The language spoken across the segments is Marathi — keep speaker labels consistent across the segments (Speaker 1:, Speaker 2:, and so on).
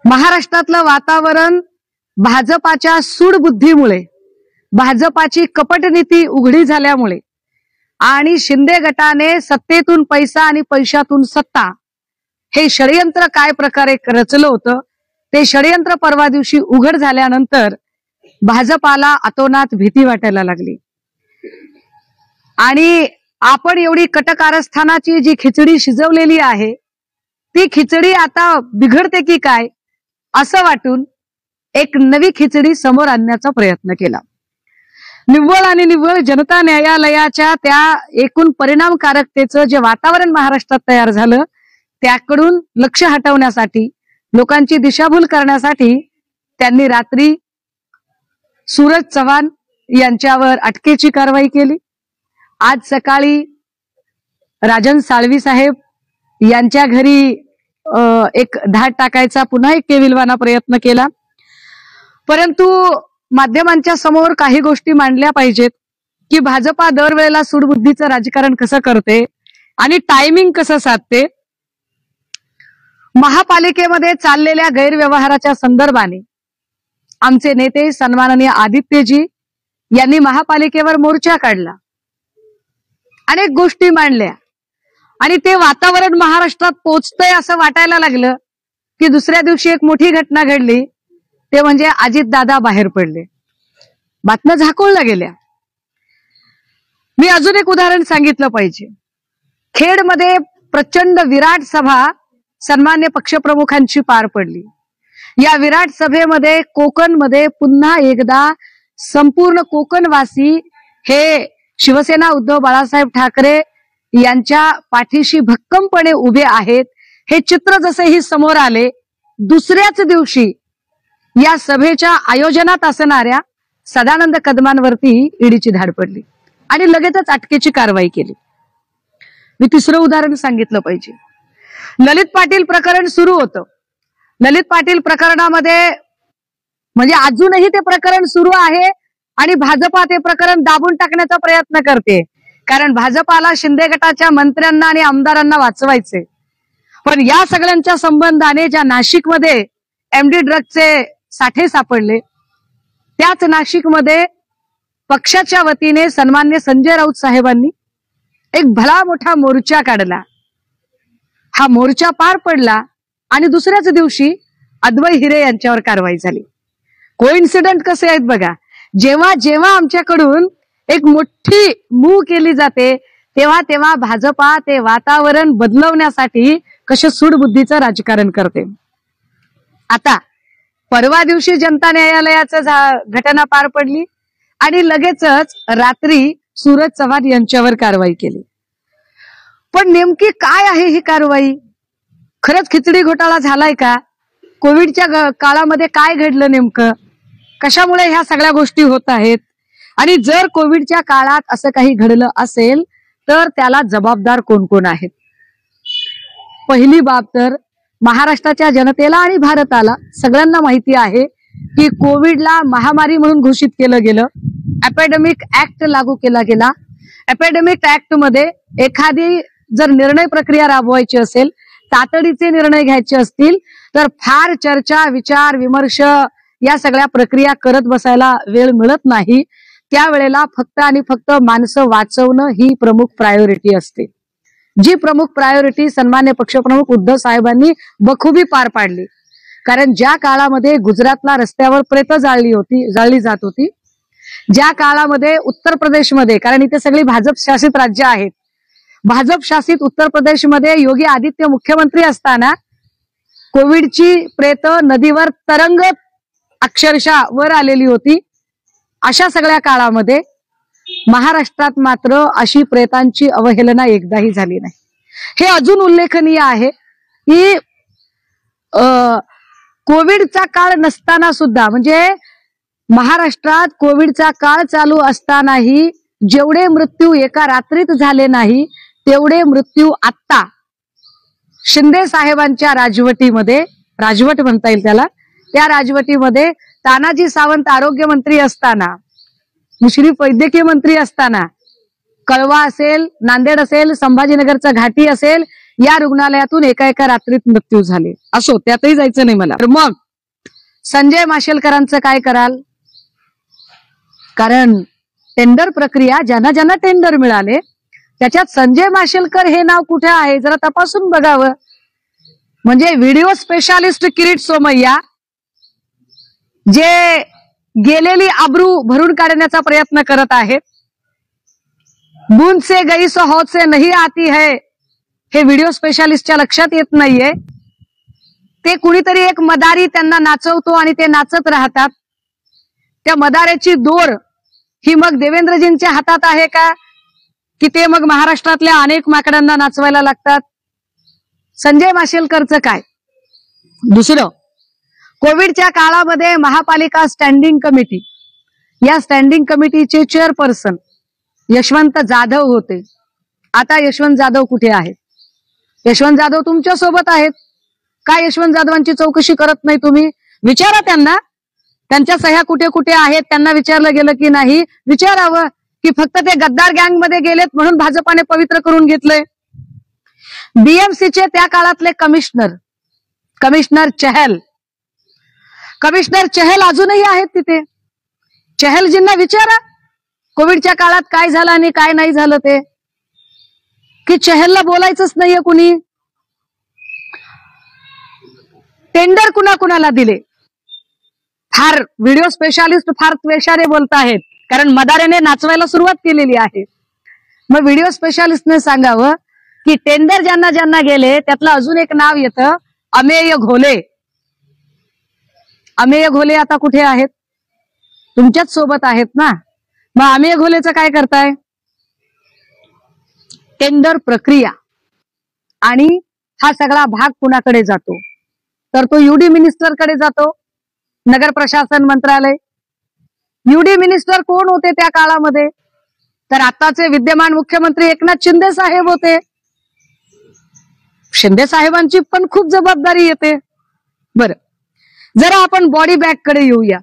Speaker 1: महाराष्ट्रातलं वातावरण भाजपाच्या सूडबुद्धीमुळे, भाजपाची कपटनीती उघडी झाल्यामुळे आणि शिंदे गटाने सत्तेतून पैसा आणि पैशातून सत्ता हे षडयंत्र काय प्रकारे रचलं होतं ते षडयंत्र परवा दिवशी उघड झाल्यानंतर भाजपाला अतोनात भीती वाटायला लागली आणि आपण एवढी कटकारस्थानाची जी खिचडी शिजवलेली आहे ती खिचडी आता बिघडते की काय असं वाटून एक नवी खिचडी समोर आणण्याचा प्रयत्न केला। निव्वळ आणि निव्वळ जनता न्यायालयाच्या त्या एकूण परिणामकारकतेचं जे वातावरण महाराष्ट्रात तयार झालं त्याकडून लक्ष हटवण्यासाठी, लोकांची दिशाभूल करण्यासाठी त्यांनी रात्री सूरज चव्हाण यांच्यावर अटकेची कारवाई केली। आज सकाळी राजन साळवी साहेब यांच्या घरी एक धाड टाकायचा पुन्हा एक केविलवाना प्रयत्न केला, परंतु माध्यमांच्या समोर काही गोष्टी मांडल्या पाहिजेत की भाजपा दरवेळेला सूडबुद्धीचं राजकारण कसं करते आणि टायमिंग कसं साधते। महापालिकेमध्ये चाललेल्या गैरव्यवहाराच्या संदर्भाने आमचे नेते सन्माननीय आदित्यजी यांनी महापालिकेवर मोर्चा काढला, अनेक गोष्टी मांडल्या आणि ते वातावरण महाराष्ट्रात पोचतंय असं वाटायला लागलं की दुसऱ्या दिवशी एक मोठी घटना घडली, ते म्हणजे अजितदादा बाहेर पडले, बातम्या झाकोळल्या गेल्या। मी अजून एक उदाहरण सांगितलं पाहिजे। खेडमध्ये प्रचंड विराट सभा सन्मान्य पक्षप्रमुखांची पार पडली। या विराट सभेमध्ये कोकणमध्ये पुन्हा एकदा संपूर्ण कोकणवासी हे शिवसेना उद्धव बाळासाहेब ठाकरे यांच्या पाठीशी भक्कमपणे उभे आहेत हे चित्र जसेही समोर आले, दुसऱ्याच दिवशी या सभेच्या आयोजनात असणाऱ्या सदानंद कदमांवरती ईडीची धाड पडली आणि लगेचच अटकेची कारवाई केली। मी तिसरं उदाहरण सांगितलं पाहिजे। ललित पाटील प्रकरण सुरू होतं। ललित पाटील प्रकरणामध्ये म्हणजे अजूनही ते प्रकरण सुरू आहे आणि भाजपा ते प्रकरण दाबून टाकण्याचा प्रयत्न करते, कारण भाजपाला शिंदे गटाच्या मंत्र्यांना आणि आमदारांना वाचवायचे। पण या सगळ्यांच्या संबंधाने ज्या नाशिकमध्ये एमडी ड्रगचे साठे सापडले, त्याच नाशिकमध्ये पक्षाच्या वतीने सन्मान्य संजय राऊत साहेबांनी एक भला मोठा मोर्चा काढला। हा मोर्चा पार पडला आणि दुसऱ्याच दिवशी अद्वै हिरे यांच्यावर कारवाई झाली। कोइन्सिडेंट कसे आहेत बघा। जेव्हा जेव्हा आमच्याकडून एक मोठी मूव केली जाते तेव्हा तेव्हा भाजपा ते वातावरण बदलवण्यासाठी कसे सूडबुद्धीचं राजकारण करते। आता परवा दिवशी जनता न्यायालयाचं घटना पार पडली आणि लगेचच रात्री सूरज चव्हाण यांच्यावर कारवाई केली। पण नेमकी काय आहे ही कारवाई? खरंच खिचडी घोटाळा झालाय का? कोविडच्या काळामध्ये काय घडलं नेमकं? कशामुळे ह्या सगळ्या गोष्टी होत आहेत? आणि जर कोविडच्या काळात असं काही घडलं असेल तर त्याला जबाबदार कोण कोण आहेत? पहिली बाब तर महाराष्ट्राच्या जनतेला आणि भारताला सगळ्यांना माहिती आहे की कोविडला महामारी म्हणून घोषित केलं गेलं, एपिडेमिक ऍक्ट लागू केला गेला। एपिडेमिक ऍक्ट मध्ये एखादी जर निर्णय प्रक्रिया राबवायची असेल, तातडीचे निर्णय घ्यायचे असतील तर फार चर्चा, विचार, विमर्श या सगळ्या प्रक्रिया करत बसायला वेळ मिळत नाही। त्यावेळेला फक्त आणि फक्त माणसं वाचवणं ही प्रमुख प्रायोरिटी असते, जी प्रमुख प्रायोरिटी सन्मान्य पक्षप्रमुख उद्धव साहेबांनी बखूबी पार पाडली। कारण ज्या काळामध्ये गुजरातला रस्त्यावर प्रेत जाळली जात होती, ज्या काळामध्ये उत्तर प्रदेशमध्ये, कारण इथे सगळी भाजप शासित राज्य आहेत, भाजप शासित उत्तर प्रदेशमध्ये योगी आदित्य मुख्यमंत्री असताना कोविडची प्रेत नदीवर तरंगत अक्षरशः वर आलेली होती, अशा सगळ्या काळामध्ये महाराष्ट्रात मात्र अशी प्रेतांची अवहेलना एकदाही झाली नाही। हे अजून उल्लेखनीय आहे की कोविडचा काळ नसताना सुद्धा, म्हणजे महाराष्ट्रात कोविडचा काळ चालू असतानाही जेवढे मृत्यू एका रात्रीत झाले नाही तेवढे मृत्यू आत्ता शिंदे साहेबांच्या राजवटीमध्ये, राजवट म्हणता येईल त्याला, त्या राजवटीमध्ये तानाजी सावंत आरोग्य मंत्री असताना, मुश्रीफ वैद्यकीय मंत्री असताना, कळवा असेल, नांदेड असेल, संभाजीनगरचा घाटी असेल, या रुग्णालयातून एका रात्रीत मृत्यू झाले. असो, त्यातही जायचं नाही मला. मग संजय माशेलकरांचं काय कराल? कारण टेंडर प्रक्रिया ज्यांना ज्यांना टेंडर मिळाले त्याच्यात संजय माशेलकर हे नाव कुठे आहे जरा तपासून बघावं. म्हणजे व्हिडिओ स्पेशालिस्ट किरीट सोमय्या जे गेलेली आबरू भरून काढण्याचा प्रयत्न करत आहेत. बूंद से गई सो हौद से नहीं आती है हे व्हिडिओ स्पेशालिस्टच्या लक्षात येत नाहीये. ते कुणीतरी एक मदारी त्यांना नाचवतो आणि ते नाचत राहतात. त्या मदाऱ्याची दोर ही मग देवेंद्रजींच्या हातात आहे का, की ते मग महाराष्ट्रातल्या अनेक माकडांना नाचवायला लागतात? संजय माशेलकरचं काय? दुसरं, कोविडच्या काळामध्ये महापालिका स्टँडिंग कमिटी, या स्टँडिंग कमिटीचे चेअरपर्सन यशवंत जाधव होते. आता यशवंत जाधव कुठे आहेत? यशवंत जाधव तुमच्या सोबत आहेत. काय यशवंत जाधवांची चौकशी करत नाही तुम्ही? विचारा त्यांना, त्यांच्या सह्या कुठे कुठे आहेत. त्यांना विचारलं गेलं की नाही? विचारावं की फक्त ते गद्दार गँग मध्ये गेलेत म्हणून भाजपाने पवित्र करून घेतलंय. बीएमसीचे त्या काळातले कमिशनर चहल अजूनही आहेत तिथे. चहलजींना विचारा कोविडच्या काळात काय झालं आणि काय नाही झालं ते, की चहलला बोलायचंच नाहीये कुणी. टेंडर कुणाकुणाला दिले? फार व्हिडिओ स्पेशालिस्ट फार त्वेषाने बोलत आहेत, कारण मदारेने नाचवायला सुरुवात केलेली आहे. मग व्हिडिओ स्पेशालिस्टने सांगावं की टेंडर ज्यांना ज्यांना गेले त्यातलं अजून एक नाव येतं, अमेय घोले. अमेय घोले आता कुठे आहेत? तुमच्याच सोबत आहेत ना. मग अमेय घोलेचं काय करताय? टेंडर प्रक्रिया आणि हा सगळा भाग कुणाकडे जातो? तर तो यूडी मिनिस्टरकडे जातो, नगर प्रशासन मंत्रालय. यूडी मिनिस्टर कोण होते त्या काळामध्ये? तर आताचे विद्यमान मुख्यमंत्री एकनाथ शिंदे साहेब होते. शिंदे साहेबांची पण खूप जबाबदारी येते. बरं, जरा आपण बॉडी बॅग कडे येऊया.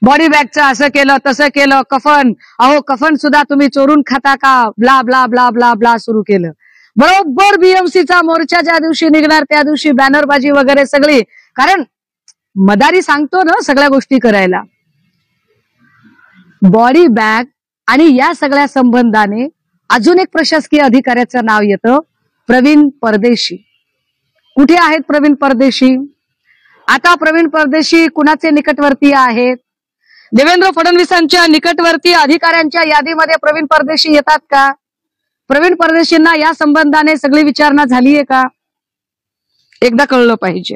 Speaker 1: बॉडी बॅगचं असं केलं तसं केलं, कफन, अहो कफन सुद्धा तुम्ही चोरून खाता का, blah blah blah blah blah सुरू केलं. बरोबर बीएमसीचा मोर्चा ज्या दिवशी निघणार त्या दिवशी बॅनरबाजी वगैरे सगळी, कारण मदारी सांगतो ना सगळ्या गोष्टी करायला. बॉडी बॅग आणि या सगळ्या संबंधाने अजून एक प्रशासकीय अधिकाऱ्याचं नाव येतं, प्रवीण परदेशी. कुठे आहेत प्रवीण परदेशी? आता प्रवीण परदेशी कुणाचे निकटवर्तीय आहेत? देवेंद्र फडणवीसांच्या निकटवर्तीय अधिकाऱ्यांच्या यादीमध्ये प्रवीण परदेशी येतात का? प्रवीण परदेशींना या संबंधाने सगळी विचारणा झालीये का? एकदा कळलं पाहिजे.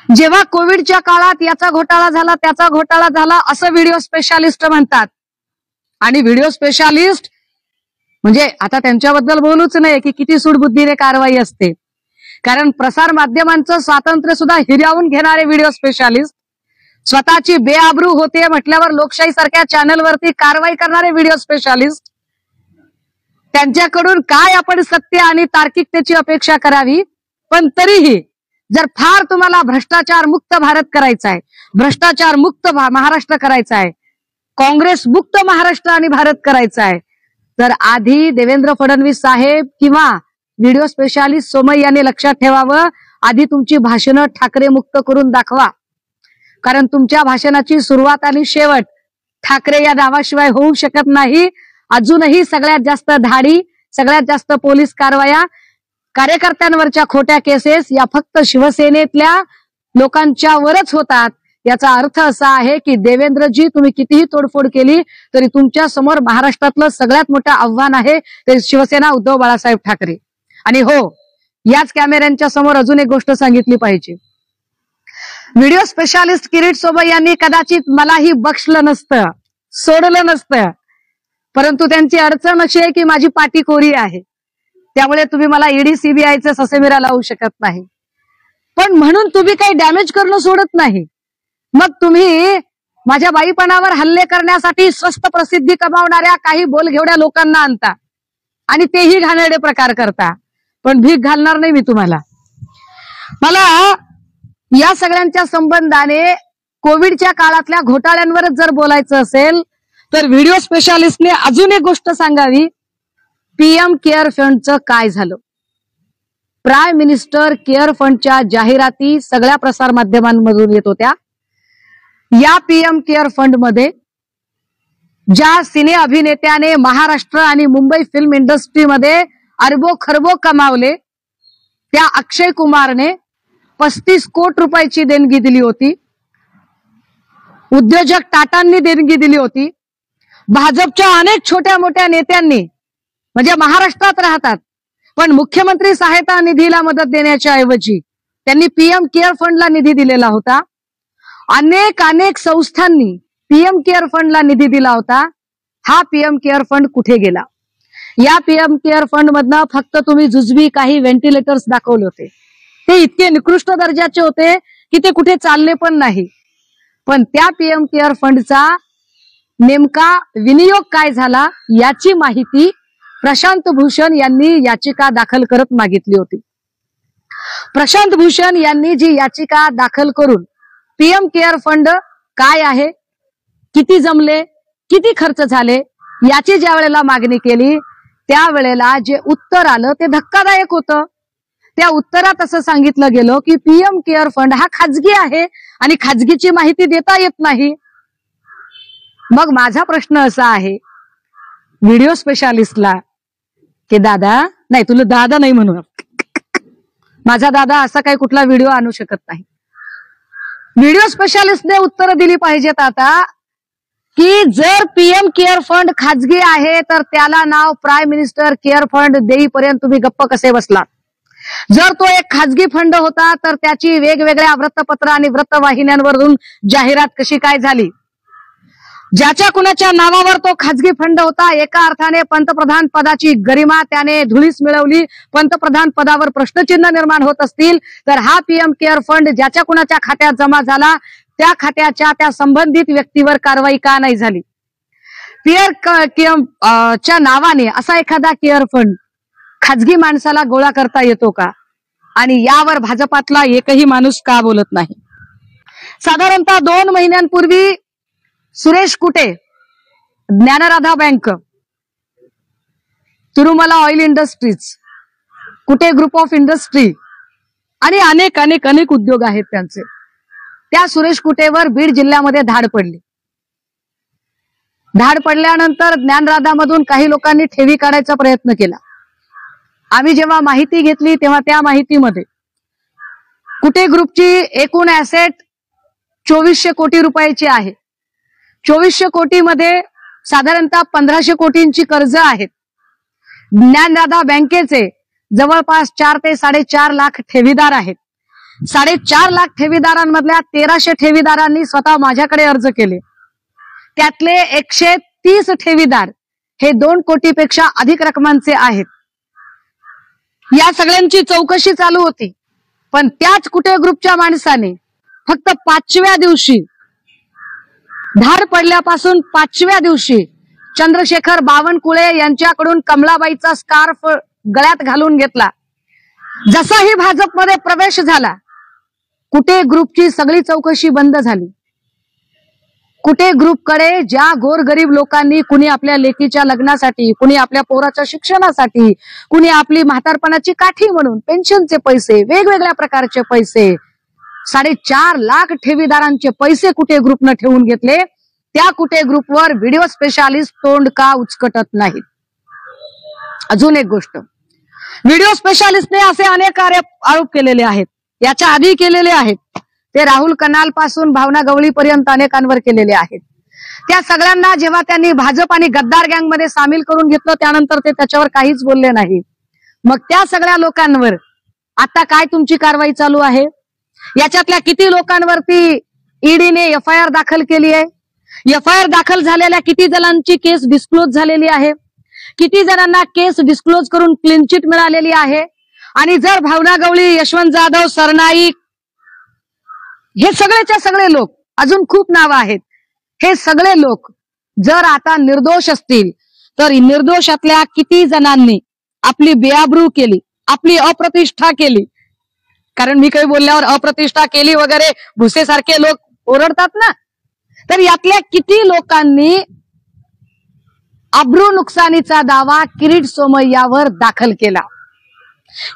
Speaker 1: जेव्हा कोविडच्या काळात याचा घोटाळा झाला त्याचा घोटाळा झाला असं व्हिडिओ स्पेशालिस्ट म्हणतात. आणि व्हिडिओ स्पेशालिस्ट म्हणजे आता त्यांच्याबद्दल बोलूच नाही की किती सूडबुद्धीने कारवाई असते, कारण प्रसार माध्यमांचं स्वातंत्र्य सुद्धा हिरावून घेणारे व्हिडिओ स्पेशालिस्ट, स्वतःची बेआबरू होते म्हटल्यावर लोकशाही सारख्या चॅनलवरती कारवाई करणारे व्हिडिओ स्पेशालिस्ट, त्यांच्याकडून काय आपण सत्य आणि तार्किकतेची अपेक्षा करावी? पण तरीही जर फार तुम्हाला भ्रष्टाचार मुक्त भारत करायचा आहे, भ्रष्टाचार मुक्त महाराष्ट्र करायचा आहे, काँग्रेस मुक्त महाराष्ट्र आणि भारत करायचा आहे, तर आधी देवेंद्र फडणवीस साहेब किंवा व्हिडिओ स्पेशालिस्ट सोमय्याने लक्षात ठेवावं, आधी तुमची भाषणं ठाकरे मुक्त करून दाखवा. कारण तुमच्या भाषणाची सुरुवात आणि शेवट ठाकरे या नावाशिवाय होऊ शकत नाही. अजूनही सगळ्यात जास्त धाडी, सगळ्यात जास्त पोलीस कारवाया, कार्यकर्त्यांवरच्या खोट्या केसेस या फक्त शिवसेनेतल्या लोकांच्यावरच होतात. याचा अर्थ असा आहे की देवेंद्रजी तुम्ही कितीही तोडफोड केली तरी तुमच्या समोर महाराष्ट्रातलं सगळ्यात मोठं आव्हान आहे ते शिवसेना उद्धव बाळासाहेब ठाकरे. आणि हो, याच कॅमेऱ्यांच्या समोर अजून एक गोष्ट सांगितली पाहिजे. व्हिडिओ स्पेशालिस्ट किरीट सोमय्यांनी कदाचित मलाही बक्षलं नसतं, सोडलं नसतं, परंतु त्यांची अडचण अशी आहे की माझी पाटी कोरी आहे, त्यामुळे तुम्ही मला ईडी सीबीआयचे ससेमिरा लावू शकत नाही. पण म्हणून तुम्ही काही डॅमेज करणं सोडत नाही. मग तुम्ही माझ्या बाईपणावर हल्ले करण्यासाठी स्वस्त प्रसिद्धी कमावणाऱ्या काही बोलघेवड्या लोकांना आणता आणि तेही घाणेरडे प्रकार करता. पण भीक घालणार नाही मी तुम्हाला. मला या सगळ्यांच्या संबंधाने कोविडच्या काळातल्या घोटाळ्यांवरच जर बोलायचं असेल तर व्हिडिओ स्पेशालिस्टने अजून एक गोष्ट सांगावी, पीएम केअर फंडचं काय झालं. प्राईम मिनिस्टर केअर फंडच्या जाहिराती सगळ्या प्रसार माध्यमांमधून येत होत्या। या पीएम केअर फंड मध्ये ज्या सिने अभिनेत्याने महाराष्ट्र आणि मुंबई फिल्म इंडस्ट्रीमध्ये अरबो खरबो कमावले, त्या अक्षय कुमारने 35 कोटी रुपयाची देणगी दिली होती। उद्योजक टाटांनी देणगी दिली होती। भाजपच्या अनेक छोट्या मोठ्या नेत्यांनी, म्हणजे महाराष्ट्रात राहतात पण मुख्यमंत्री सहायता निधीला मदत देण्याच्या ऐवजी त्यांनी पीएम केअर फंडला निधी दिलेला होता। अनेक संस्थांनी पीएम केअर फंडला निधी दिला होता। हा पीएम केअर फंड कुठे गेला? या पीएम केअर फंड मधनं फक्त तुम्ही जुजबी काही व्हेंटिलेटर्स दाखवले होते, ते इतके निकृष्ट दर्जाचे होते की ते कुठे चालले पण नाही। पण त्या पीएम केअर फंडचा नेमका विनियोग काय झाला याची माहिती प्रशांत भूषण यांनी याचिका दाखल करत मागितली होती। प्रशांत भूषण यांनी जी याचिका दाखल करून पीएम केअर फंड काय आहे, किती जमले, किती खर्च झाले याची ज्या वेळेला मागणी केली त्यावेळेला जे उत्तर आलं ते धक्कादायक होतं। त्या उत्तरात असं सांगितलं गेलं की पीएम केअर फंड हा खाजगी आहे आणि खाजगीची माहिती देता येत नाही। मग माझा प्रश्न असा आहे व्हिडिओ स्पेशालिस्टला की दादा, नाही तुला दादा नाही म्हणू, माझा दादा असा काही कुठला व्हिडिओ आणू शकत नाही। व्हिडिओ स्पेशालिस्टने उत्तर दिली पाहिजेत आता की जर पीएम केअर फंड खाजगी आहे तर त्याला नाव प्राईम मिनिस्टर केअर फंड देईपर्यंत तुम्ही गप्प कसे बसलात? जर तो एक खाजगी फंड होता तर त्याची वेगवेगळ्या वृत्तपत्र आणि वृत्तवाहिन्यांवरून जाहिरात कशी काय झाली? ज्याच्या कुणाच्या नावावर तो खाजगी फंड होता, एका अर्थाने पंतप्रधान पदाची गरिमा त्याने धुळीस मिळवली, पंतप्रधान पदावर प्रश्नचिन्ह निर्माण होत असतील तर हा पीएम केअर फंड ज्याच्या कुणाच्या खात्यात जमा झाला त्या खात्याच्या त्या संबंधित व्यक्तीवर कारवाई का नाही झाली? च्या नावाने असा एखादा केअर फंड खाजगी माणसाला गोळा करता येतो का? आणि यावर भाजपातला एकही माणूस का बोलत नाही? साधारणतः 2 महिन्यांपूर्वी Suresh Kute, Dnyanradha bank, Tirumala oil industries, Kute group of industry आणि अनेक उद्योग आहेत त्यांचे, त्या सुरेश कुटेवर बीड जिल्ह्यामध्ये धाड पडली। धाड पडल्यानंतर ज्ञानराधामधून काही लोकांनी ठेवी काढायचा प्रयत्न केला। आम्ही जेव्हा माहिती घेतली तेव्हा त्या माहितीमध्ये कुटे ग्रुपची एकूण ऍसेट 2400 कोटी रुपयाची आहे। 2400 कोटीमध्ये साधारणतः 1500 कोटींची कर्ज आहेत। ज्ञानराधा बँकेचे जवळपास 4 ते 4.5 लाख ठेवीदार आहेत। 4.5 लाख ठेवीदारांमधल्या 1300 ठेवीदारांनी स्वतः माझ्याकडे अर्ज केले। त्यातले 130 ठेवीदार हे 2 कोटीपेक्षा अधिक रकमांचे आहेत। या सगळ्यांची चौकशी चालू होती, पण त्याच कुटे ग्रुपच्या माणसाने फक्त 5व्या दिवशी, धाड पडल्यापासून 5व्या दिवशी चंद्रशेखर बावनकुळे यांच्याकडून कमलाबाईचा स्कार्फ गळ्यात घालून घेतला। जसाही भाजपमध्ये प्रवेश झाला कुटे ग्रुपची सगळी चौकशी बंद झाली। कुटे ग्रुपकडे ज्या गोरगरीब लोकांनी, कुणी आपल्या लेकीच्या लग्नासाठी, कुणी आपल्या पोराच्या शिक्षणासाठी, कुणी आपली म्हातारपणाची काठी म्हणून पेन्शनचे पैसे, वेगवेगळ्या प्रकारचे पैसे, 4.5 लाख ठेवीदारांचे पैसे कुटे ग्रुपनं ठेवून घेतले, त्या कुटे ग्रुपवर व्हिडिओ स्पेशालिस्ट तोंड का उचकटत नाहीत? अजून एक गोष्ट, व्हिडिओ स्पेशालिस्टने असे अनेक आरोप केलेले आहेत, याच्या आधी केलेले आहेत, ते राहुल कनाल पासून भावना गवळी पर्यंत अनेकांवर केलेले आहेत। त्या सगळ्यांना जेव्हा त्यांनी भाजप आणि गद्दार गँगमध्ये सामील करून घेतलं त्यानंतर ते त्याच्यावर काहीच बोलले नाही। मग त्या सगळ्या लोकांवर आता काय तुमची कारवाई चालू आहे? याच्यातल्या किती लोकांवरती ईडीने एफआयआर दाखल केली आहे? एफआयआर दाखल झालेल्या किती जणांची केस डिस्क्लोज झालेली आहे? किती जणांना केस डिस्क्लोज करून क्लीन चिट मिळालेली आहे? आणि जर भावना गवळी, यशवंत जाधव, सरनाईक, हे सगळेच्या सगळे लोक, अजून खूप नावं आहेत, हे सगळे लोक जर आता निर्दोष असतील तर निर्दोषातल्या किती जणांनी आपली बेआबरू केली, आपली अप्रतिष्ठा केली? कारण मी काही बोलल्यावर अप्रतिष्ठा केली वगैरे भुसेसारखे लोक ओरडतात ना, तर यातल्या किती लोकांनी अब्रू नुकसानीचा दावा किरीट सोमय्यावर दाखल केला?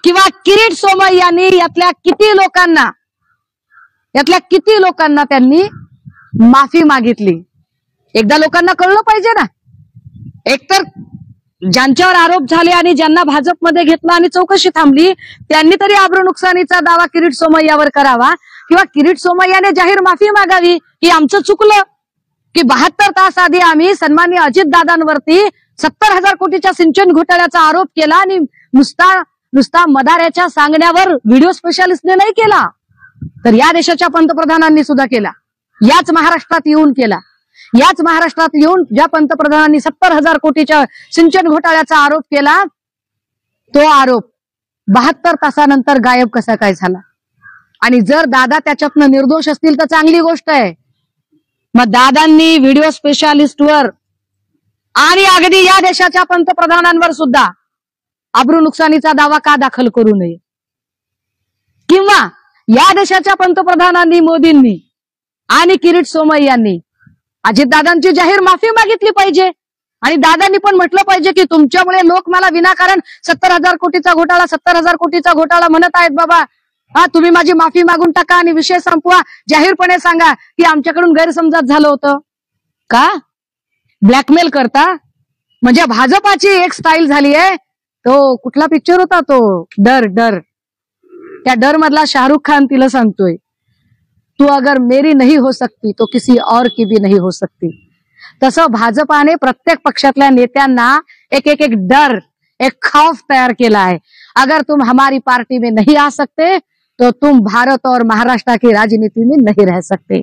Speaker 1: किंवा किरीट सोमय्यांनी यातल्या किती लोकांना त्यांनी माफी मागितली? एकदा लोकांना कळलं पाहिजे ना. एकतर ज्यांच्यावर आरोप झाले आणि ज्यांना भाजपमध्ये घेतलं आणि चौकशी थांबली त्यांनी तरी आबरू नुकसानीचा दावा किरीट सोमय्यावर करावा, किंवा किरीट सोमय्याने जाहीर माफी मागावी की आमचं चुकलं की 72 तास आधी आम्ही सन्माननीय अजितदादांवरती 70,000 कोटीच्या सिंचन घोटाळ्याचा आरोप केला आणि नुसता मदाऱ्याच्या सांगण्यावर व्हिडिओ स्पेशालिस्टने नाही केला, तर या देशाच्या पंतप्रधानांनी सुद्धा केला. याच महाराष्ट्रात येऊन केला. याच महाराष्ट्रात येऊन ज्या पंतप्रधानांनी 70,000 कोटीच्या सिंचन घोटाळ्याचा आरोप केला, तो आरोप 72 तासानंतर गायब कसा काय झाला? आणि जर दादा त्याच्यातनं निर्दोष असतील तर चांगली गोष्ट आहे. मग दादांनी व्हिडिओ स्पेशालिस्टवर आणि अगदी या देशाच्या पंतप्रधानांवर सुद्धा आबरू नुकसानीचा दावा का दाखल करू नये? किंवा या देशाच्या पंतप्रधानांनी, मोदींनी आणि किरीट सोमय्यांनी अजितदादांची जाहीर माफी मागितली पाहिजे आणि दादांनी पण म्हटलं पाहिजे की तुमच्यामुळे लोक मला विनाकारण 70,000 कोटीचा घोटाळा म्हणत आहेत. बाबा तुम्ही माझी माफी मागून टाका आणि विषय संपवा. जाहीरपणे सांगा की आमच्याकडून गैरसमजात झालं होतं. का ब्लॅकमेल करता? म्हणजे भाजपाची एक स्टाईल झाली आहे. तो कुठला पिक्चर होता तो, डर. त्या डर मधला शाहरुख खान तिला सांगतोय, तू अगर मेरी नहीं हो सकती तो किसी और की भी नहीं हो सकती. तसं भाजपाने प्रत्येक पक्षातल्या नेत्यांना एक डर, एक खौफ तयार केला है. अगर तुम हमारी पार्टी में नहीं आ सकते तो तुम भारत और महाराष्ट्र की राजनीति में नहीं रह सकते.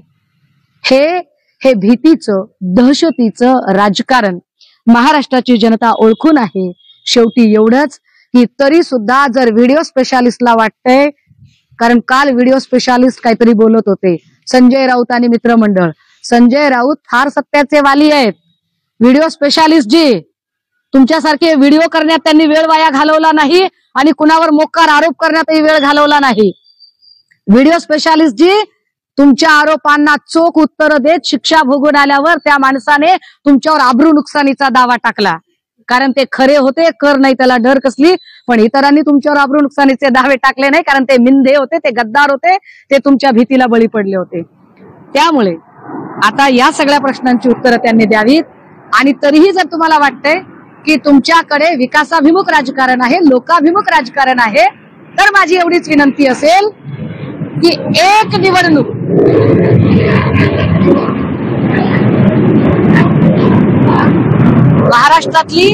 Speaker 1: हे भीतीचं, दहशतीचं राजकारण महाराष्ट्राची जनता ओळखून आहे. शेवटी एवढंच की तरी सुद्धा जर व्हिडिओ स्पेशालिस्टला वाटतंय, कारण काल व्हिडिओ स्पेशालिस्ट काहीतरी बोलत होते, संजय राऊत आणि मित्रमंडळ. संजय राऊत फार सत्याचे वाली आहेत. व्हिडिओ स्पेशालिस्ट जी, तुमच्यासारखे व्हिडिओ करण्यात त्यांनी वेळ वाया घालवला नाही आणि कुणावर मोकार आरोप करण्यातही वेळ घालवला नाही. व्हिडिओ स्पेशालिस्ट जी तुमच्या आरोपांना चोख उत्तर देत शिक्षा भोगून आल्यावर त्या माणसाने तुमच्यावर आबरू नुकसानीचा दावा टाकला, कारण ते खरे होते. कर नाही त्याला डर कसली. पण इतरांनी तुमच्यावर आबरू नुकसानीचे दावे टाकले नाही, कारण ते मिंधे होते, ते गद्दार होते, ते तुमच्या भीतीला बळी पडले होते. त्यामुळे आता या सगळ्या प्रश्नांची उत्तरं त्यांनी द्यावीत. आणि तरीही जर तुम्हाला वाटतंय की तुमच्याकडे विकासाभिमुख राजकारण आहे, लोकाभिमुख राजकारण आहे, तर माझी एवढीच विनंती असेल की एक निवडणूक महाराष्ट्रातली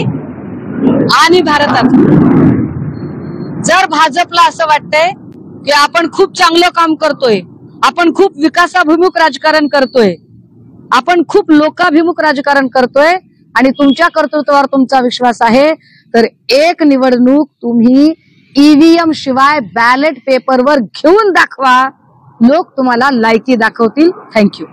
Speaker 1: आणि भारतातली, जर भाजपला असं वाटतंय की आपण खूप चांगलं काम करतोय, आपण खूप विकासाभिमुख राजकारण करतोय, आपण खूप लोकाभिमुख राजकारण करतोय आणि तुमच्या कर्तृत्वावर तुमचा विश्वास आहे, तर एक निवडणूक तुम्ही ईव्हीएम शिवाय बॅलेट पेपरवर घेऊन दाखवा. लोक तुम्हाला लायकी दाखवतील. थँक्यू.